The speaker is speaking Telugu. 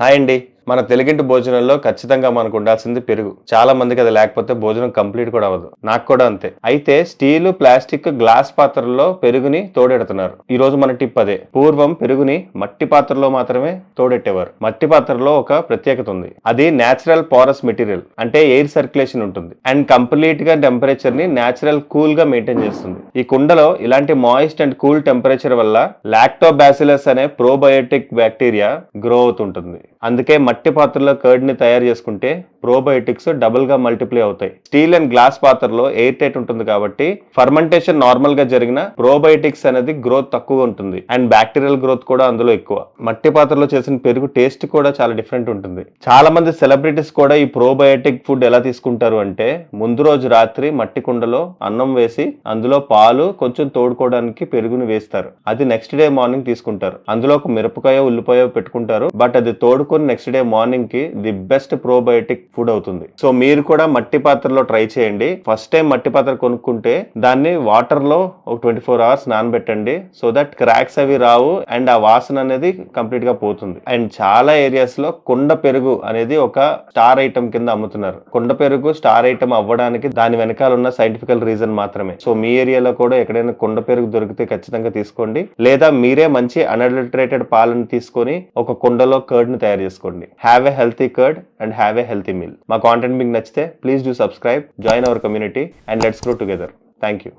హాయ్ అండి. మన తెలుగింటి భోజనంలో ఖచ్చితంగా మనకు ఉండాల్సింది పెరుగు. చాలా మందికి అది లేకపోతే భోజనం కంప్లీట్ కూడా అవ్వదు. నాకు కూడా అంతే. అయితే స్టీలు, ప్లాస్టిక్, గ్లాస్ పాత్రల్లో పెరుగుని తోడెడుతున్నారు. ఈ రోజు మన టిప్ అదే. పూర్వం పెరుగుని మట్టి పాత్రలో మాత్రమే తోడెట్టేవారు. మట్టి పాత్రలో ఒక ప్రత్యేకత ఉంది. అది నేచురల్ పోరస్ మెటీరియల్, అంటే ఎయిర్ సర్క్యులేషన్ ఉంటుంది అండ్ కంప్లీట్ గా టెంపరేచర్ ని నేచురల్ కూల్ గా మెయింటైన్ చేస్తుంది. ఈ కుండలో ఇలాంటి మాయిస్ట్ అండ్ కూల్ టెంపరేచర్ వల్ల లాక్టోబాసిలస్ అనే ప్రోబయోటిక్ బ్యాక్టీరియా గ్రో అవుతుంటుంది. అందుకే మట్టి పాత్రలో కర్డ్ ని తయారు చేసుకుంటే ప్రోబయోటిక్స్ డబుల్ గా మల్టిప్లై అవుతాయి. స్టీల్ అండ్ గ్లాస్ పాత్రలో ఎయిర్ టైట్ ఉంటుంది కాబట్టి ఫర్మెంటేషన్ నార్మల్ గా జరిగిన ప్రోబయోటిక్స్ అనేది గ్రోత్ తక్కువ ఉంటుంది అండ్ బ్యాక్టీరియల్ గ్రోత్ కూడా అందులో ఎక్కువ. మట్టి పాత్రలో చేసిన పెరుగు టేస్ట్ కూడా చాలా డిఫరెంట్ ఉంటుంది. చాలా మంది సెలబ్రిటీస్ కూడా ఈ ప్రోబయోటిక్ ఫుడ్ ఎలా తీసుకుంటారు అంటే, ముందు రోజు రాత్రి మట్టి కుండలో అన్నం వేసి అందులో పాలు కొంచెం తోడుకోవడానికి పెరుగుని వేస్తారు. అది నెక్స్ట్ డే మార్నింగ్ తీసుకుంటారు. అందులో ఒక మిరపకాయ, ఉల్లిపాయ పెట్టుకుంటారు. బట్ అది తోడుకొని నెక్స్ట్ డే మార్నింగ్ కి ది బెస్ట్ ప్రోబయోటిక్ ఫుడ్ అవుతుంది. సో మీరు కూడా మట్టి పాత్రలో ట్రై చేయండి. ఫస్ట్ టైం మట్టి పాత్ర కొనుక్కుంటే దాన్ని వాటర్ లో ఒక 24 hours నానబెట్టండి. సో దట్ క్రాక్స్ అవి రావు అండ్ ఆ వాసన అనేది కంప్లీట్ గా పోతుంది. అండ్ చాలా ఏరియాస్ లో కుండ పెరుగు అనేది ఒక స్టార్ ఐటమ్ కింద అమ్ముతున్నారు. కుండ పెరుగు స్టార్ ఐటమ్ అవ్వడానికి దాని వెనకాల ఉన్న సైంటిఫికల్ రీజన్ మాత్రమే. సో మీ ఏరియాలో కూడా ఎక్కడైనా కుండ పెరుగు దొరికితే ఖచ్చితంగా తీసుకోండి. లేదా మీరే మంచి అన్అడల్టరేటెడ్ పాలను తీసుకొని ఒక కుండలో కర్డ్ ని తయారు చేసుకోండి. Have a healthy curd and have a healthy meal. మా కాంటెంట్ మీకు నచ్చితే please do subscribe, join our community and let's grow together. Thank you.